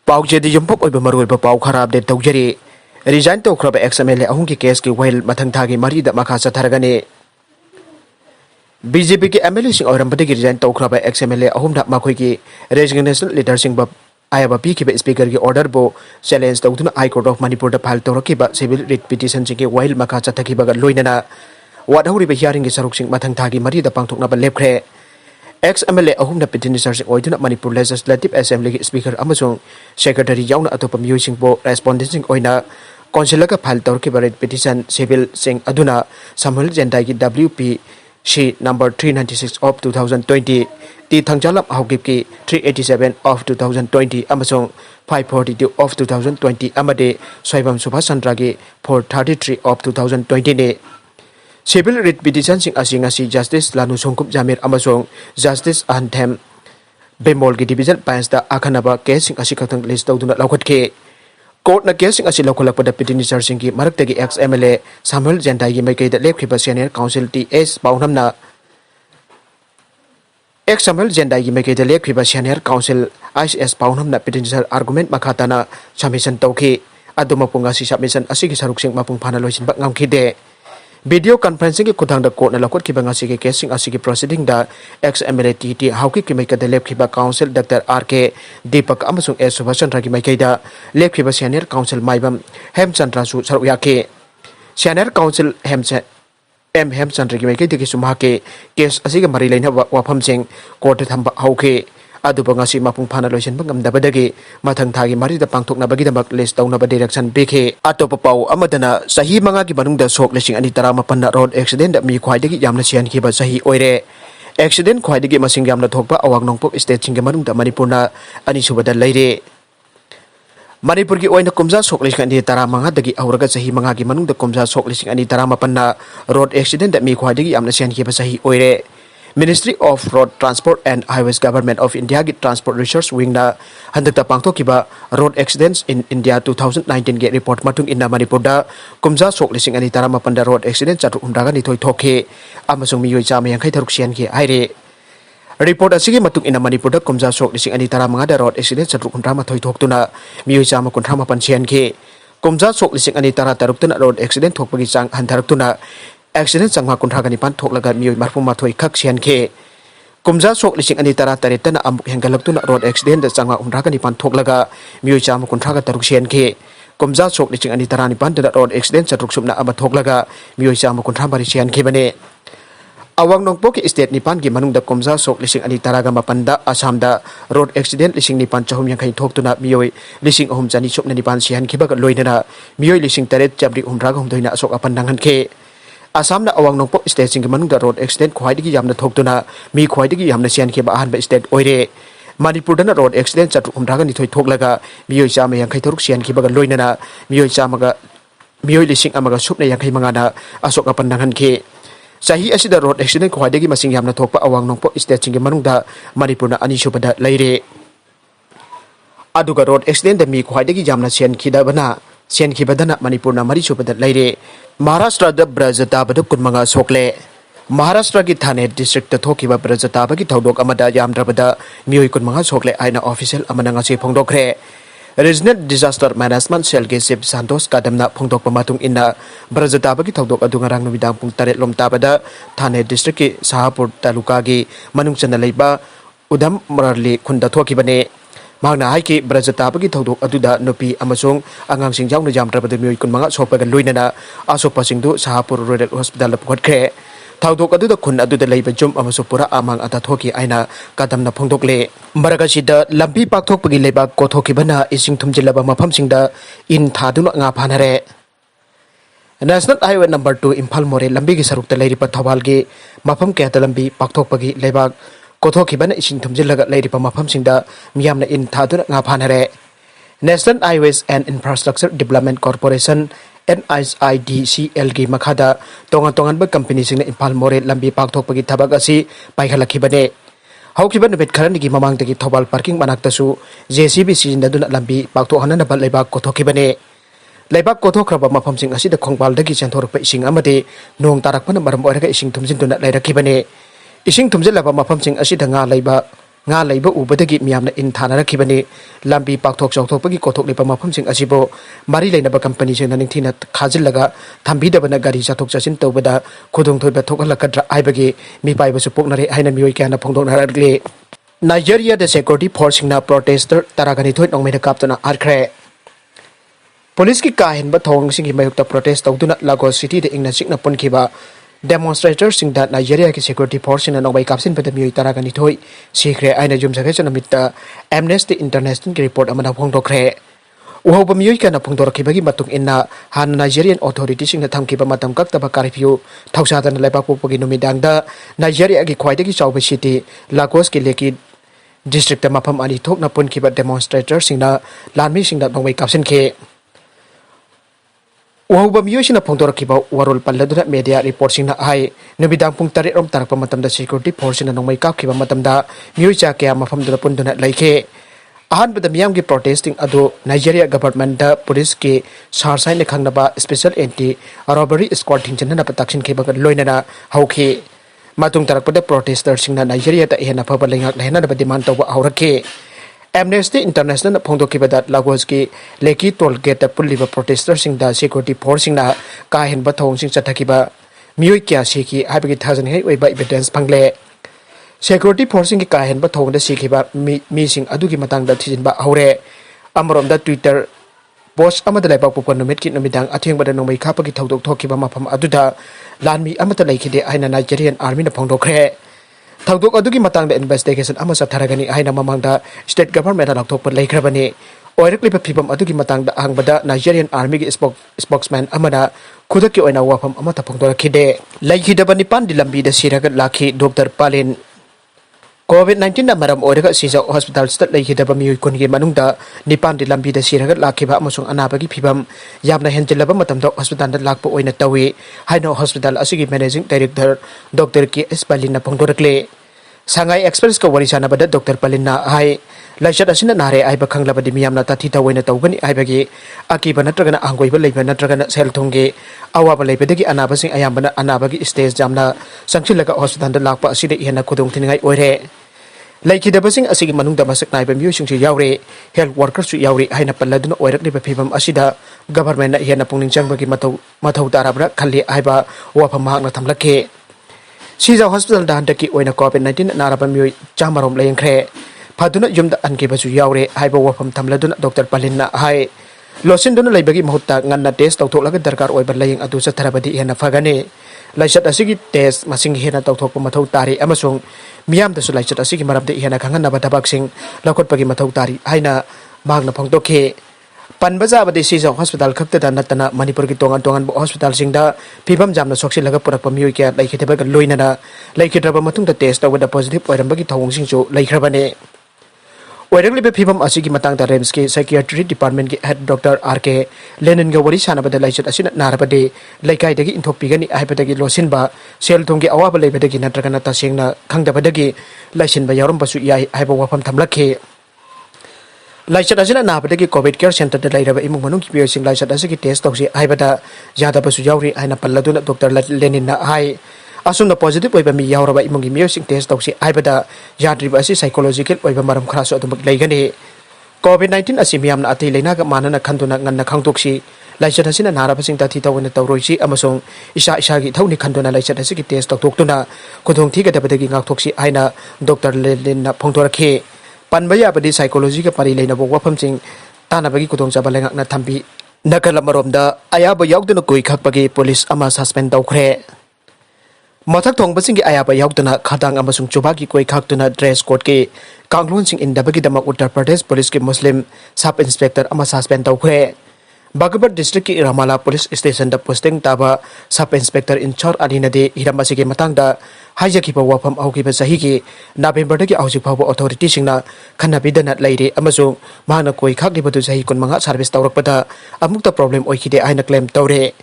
पाउजेदी युम्पक ओइबा मरुइबा पाउ खरा अपडेट तौजरी रिजाइन तौख्रबा XMLA अहुम की केस की वाइल मथंग थागी मरीदा मखा चथरगने BJP की MLA सिंह औरंबदगी रिजाइन तौख्रबा XMLA अहुम दा मखोई की रेजिग्नेशन लीडर सिंह बा आयाबा पीखिबा स्पीकर की ऑर्डर बो चैलेंज तौदुना हाई कोर्ट ऑफ मणिपुर दा फाइल तौरकिबा सिविल रिट पिटिशन सिंह की वाइल मखा चथखिबा लोइनना वादहौरिबा हियरिंग की सरुक सिंह मथंग थागी मरीदा पांगथोकनाबा लेपख्रे XMLA अहुम petitioner ओइदुना Manipur legislative assembly की स्पीकर अमसुंग सेक्रेटरी याउना अतोप मियोइसिंग बो रेस्पोंडेंसिंग ओइना काउंसिलर का file तौरके बरेट petition civil Singh अदुना Samuel Jendai की WPC नंबर 396 ऑफ 2020 टी थंगजालम हाउगिप की 387 ऑफ 2020 अमसुंग 542 ऑफ 2020 अमदे सोइबम सुभाष चंद्र की 433 ऑफ 2020 ने सिविल रिट पिटिशन सिंह असी जस्टिस लानु सोंकुप जामिर अमसोंग जस्टिस अहनथेम बेमोल की डिवीजन बेंच दा अखनबा केस सिंह असी खतंग लिस्ट तौदुना लौखटके कोर्ट न केस सिंह असी लौखलकपदा पिटिशनर सिंह की मरक्तगी XMLA सामुएल जेंडाई की मैकेदा लेपखिबा सीनियर काउंसिल TS पाउनमना सामुएल जेंडाई की मैकेदा लेपखिबा सीनियर काउंसिल ICS पाउनमना पिटिशनर आर्गुमेंट मखाताना सबमिशन तौखि अदुमपुंगा सी सबमिशन असी की सरुक सिंह मपुंग फाना लोइसिनबा ngamkhide वीडियो कॉन्फ्रेंसिंग की खुदांग कोर्ट न लौकट की बंगासी के केसिंग असी की प्रोसीडिंग दा XMLA TT हाउकी की मैकेदा लेपखिबा काउंसिल डॉक्टर RK दीपक अमसुंग S सुभाष चंद्र की मैकेदा लेपखिबा सीनियर काउंसिल माइबम हेमचंद्र सु सरुक याके सीनियर काउंसिल हेमचंद्र की मैकेदा की सुमा के केस असी के मरी लेना वाफम सिंह कोर्ट थंबा हाउके अदुबंगासी मपुंग फाना लोइसिनबा ngamdabadagi mathang thagi marida pangthoknabagidamak list taunaba direction bekhe atopa pau amadana sahi manga ki manungda sok lesing ani tarama panna road accident da mi khwaidagi yamna sian khiba sahi oire accident khwaidagi masing yamna thokpa awang nongpok state singge manungda manipurna ani subada leire manipur ki oina kumja sok lesing ani tarama dagi auraga sahi manga ki manungda kumja sok lesing ani tarama panna road accident da mi khwaidagi yamna sian khiba sahi oire Ministry of Road Transport and Highways Government of India की Transport Research Wing ना हंदकता पांगथोखिबा road accidents in India 2019 के report matung inna Manipur da kumja sok lising ani taramapan da road accident chatuk umraga ni thoi thokhe amasung miyoi chama yankhai tharuk sian ki aire report asigi matung inna Manipur da kumja sok lising ani taramanga da road accident chatuk umrama thoi thoktuna miyoi chama kunthama pan sian ki kumja sok lising ani tara taruk tuna road accident thokpagi chang hantharuktuna accident sangma kunthagani pan thoklaga miyoi marfuma thoi khak sian ke kumja sok lising ani tara taretana amuk hengalaptuna road accident da sangma umragani pan thoklaga miyoi chama kunthaga taruk sian ke kumja sok lising ani tara ni pan da road accident chatruk sumna ama thoklaga miyoi chama kuntha bari sian ke bane awang nongpok ki state ni pan gi manung da kumja sok lising ani tara ga mapan da Assam da road accident lising ni pan chahum yang khai thoktuna miyoi lising ahum chani chopna ni pan sian khiba ga loinana miyoi lising taret chabri umraga humdoina asok apan dangan ke Assam na awang nongpok state sing manung da road accident khwaidagi yamna thoktuna mi khwaidagi yamna sian ke ba ahan ba state oire Manipur da road accident chatruk umraga ni thoi thoklaga miyoi chama yankhai tharuk sian ke ba ga loinana miyoi lising amaga supna yankhai manga na asok apan dangan ke Chahi asida road accident khwaidagi masing yamna thokpa awang nongpok state sing manung da Manipur na ani subada leire aduga road accident da mi khwaidagi yamna sian khibadana Manipur na mari subada leire Maharashtra da Brajataba kunmanga sokle Maharashtra ki Thane district thokiba Brajataba ki thodok amada yamdrabada miyoi kunmanga sokle aina official amananga se phongdokre Regional Disaster Management Cell ke Sip Santos kadamna phongdokpa matung inna Brajataba ki thodok adungarang numidang pung 8 lom tabada Thane district ki Sahapur taluka gi manungchana leiba udam marali khunda thokibane Magna hai ki Brajataba ki thodok aduda nupi amasung angang sing jaung na jamdrabada miyoi kunmanga sokpaga loinana asokpa singdu Sahapur Rural Hospital Khadkhre thodok aduda khun aduda leiba jum amasupura amang ata thoki aina kadamna phongdokle maragasi da Lambi Pakthokpagi Leibak Kotthokhibana Esing Thumjillba Mafmsingda Een thaduna nga Fanare National Highway number 2 Imphal More Lambi ki sarukta leiripa thawal gi mafam ke ta Lambi Pakthokpagi Leibak Kotthokhibana Esing Thumjillba leiripa Mafmsingda miyamna Een thaduna nga Fanare National Highways and Infrastructure Development Corporation NHIDCL gi makhada tongan ba company sing na Imphal More Lambi Pakthokpagi thabak asi paikhalakibane haukiba nubet kharani gi mamang tagi thobal parking manakta su JCB sinaduna Lambi Pakthokhanana ba Leibak Kotthokhibane Leibak Kotthokhdraba mafmsing asida khongpal dagi chanthorpa ising amade nong tarakpana maram oiraga Esing Thumjillba leirakibane Esing Thumjillba mafmsing asida nga leiba nga leiba ubadagi miyamna in thanarakibani lambi Pakthokpagi Kotthokhibana Mafmsing asibo mari leinaba company singna ningthina khajillaga thambidabana gari chathok chasin tawbada khudong thoiba thokhalakadra aibagi mi paibasu poknare haina miyoi kana phongdoknaragle Nigeria the security force singna protester taragani thoi Nongmei da kaptuna Hatkhre Police ki kahin ba thong singi mayukta protest tawduna Lagos City de ingna sikna punkhiba demonstrators singda Nigeria ki security force na Nongmei kapsin pada miyoi taragani thoi sikhre aina jumsakhe chanamitta Amnesty International ki report amana phongdokre uhoba miyoi kana phongdorakhibagi matung inna han Nigerian authorities singna thamkiba matam kaktaba curfew thausadana Leibak Kotthokhibana numidangda Nigeria gi khwaidagi chawba city Lagos ki leki district ta mafam ani thokna punkhiba demonstrators singna Lambi singda Nongmei kapsin ke uhoba miyoi sina phongdorakhiba warol palladuna media report singna ai numidang pung 3 rom tarakpa matamda security force singna Nongmei kapkhiba matamda miyoi cha kya mafamduna punduna laikhe ahan bada miyam ki protesting ado Nigeria government da police ki sarsai ne khangnaba special anti robbery squad thingchanna pataksin kheba loinana hauki matung tarakpada protesters singna Nigeria ta ehna phaba lengak lehna ba demand tawba aurake Amnesty International phongdokibada Lagos ki leki toll gate pulliba protesters singda security force singna kahen ba thong sing chathakiba miyoi kya siki habagi thousand hei oiba evidence phangle security force ki kahen ba thong da sikhiba mi sing adugi matang da thijinba haure amarom da Twitter post amada Leibak Kotthokhibana numit ki numidang atheng bada Nongmei khapagi thodok thokhiba mafam aduda lanmi amata leikhide aina Nigerian army na phongdokre thodok adugi matang da investigation ama satharagani aina mamangda state government na thokpa leikrabani oirakliba phibam adugi matang da angbada Nigerian army ki spokesman amana khudaki oina wafam amata phongdorakhide Leikhidaba nipan di Lambida Siraga lakhi Dr. Palin COVID-19 na maram oiraga sija hospital stat Leikhidaba miyoi kungi manungda nipan di Lambida Siraga lakhiba amasung anabagi phibam yamna henjilaba matamda hospital da lakpa oina tawi haino hospital asigi managing director Dr. Palin na phongdorakle Sangai Express ka warisana bada Dr. Palin na hai laisat asina nare ai bakhang labadi miyamna tathi tawena tawgani ai bagi akiba natragana angoi ba leiba natragana sel thongge awaba leibadagi anaba sing ayambana anabagi stage jamna sangchilaga hospital da lakpa asida ihena khudong thingai oire Leikhidaba sing asigi manungda masak naiba miyoi sing yaure health workers su yaure haina palladuna oirakliba phibam asida government na ihena pungning changbagi mathau tarabra khalli aiba wafam mahakna thamlakhe Sija hospital da handaki oina COVID-19 naraba miyoi chamarom lengkhre Paduna yumda ankibasu yaure haiba wafam thamladuna Dr. Palin na hai losinduna leibagi mahutta nganna test tawthoklaga darkar oiba laying adu satharabadi ihena fagani laisat asigi test masing hena tawthokpa mathau tari amasung miyam da su laisat asigi maramde ihena khanganna badabak sing lakotpagi mathau tari haina magna phongtokhe panbaja abadi sija hospital khakta da natana Manipur ki tongan hospital singda phibam jamna soksilaga purakpa miyoi kya Leikhidaba ga loinana Leikhidaba matung da test tawada positive oirambagi thawong singchu leikhrabane Oirakliba phibam asigi matang da REMS ki psychiatry department ki head Dr. RK Lenin ga wari sanabada laisat asina narabade laikai dagi inthopigani aibadagi losinba sel thonggi awaba leibadagi natragana ta sengna khangdabadagi laisinba yarom basu yai aiba wafam thamlakhe laisat asina nabadagi covid care center da lairaba imung manung ki sing laisat asigi test tawsi aibada yada basu yauri aina palladuna Dr. Lenin na hai asumna positive oiba mi yauraba imungi music test tawsi aibada yadriba asi psychological oiba maram kharaso adumuk leigani COVID-19 asi miyamna ati leina ga manana khanduna nganna khangtoksi laisat asina naraba sing tathi tawna tawroisi amasung isa gi thawni khanduna laisat asigi test tawtoktuna khudong thiga dabadagi ngaktoksi aina Dr. Lenin na phongdorakhe panbaya badi psychology ka pari leina bo wafam sing tanabagi khudong chaba lengak na thambi nakala maromda ayaba yauduna koi khakpagi police ama suspend Toukhre Mathak thongbasing ki ayaba yauduna Khadang amasung chubagi koi khaktuna dress code ki kanglun sing indabagi damak Uttar Pradesh police ki Muslim sub inspector ama suspend Toukhre Bagabat district ki Ramala police station da posting taba sub inspector in charge adinade hiramasi ki matangda haijaki pa wafam auki ba sahi ki November da ki ausi phawa authority singna khanabidana leire amasung mahana koi khakli badu sahi kun manga service tawrakpada amukta problem oikide aina claim tawre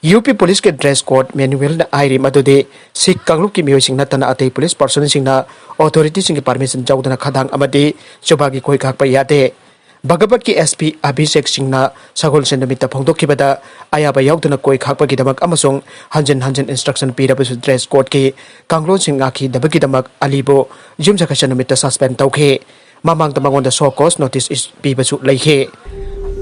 UP police ke dress code manual na airi madude Sikh kanglup ki miyoi sing natana atei police person sing na authority sing ki permission jawdana Khadang amadi chubagi koi khakpa yate Bhagavat ki SP Abhishek Singna Sagol Sendamita Pakthokkhibada Ayaba Yauduna Koi Khakpagidamak Amasong Hanjan instruction Pirabasu dress code ki Kanglon Singaki Dabakidamak Alibo Jumsakashanamita suspend Toukhre Mamang Tamangon the so cause notice is Pibasu Leikhidaba.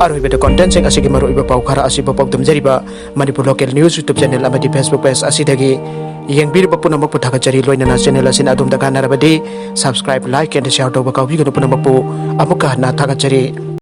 Aroiba the content sing asigi maroiba paukara asiba Thumjillba Manipur local news YouTube channel amadi Facebook page asidagi yengbiriba punamak puthakachari loinana channel asin adum daga narabadi subscribe like and share tawba kawbi ganu punamak pu amuka na thakachari.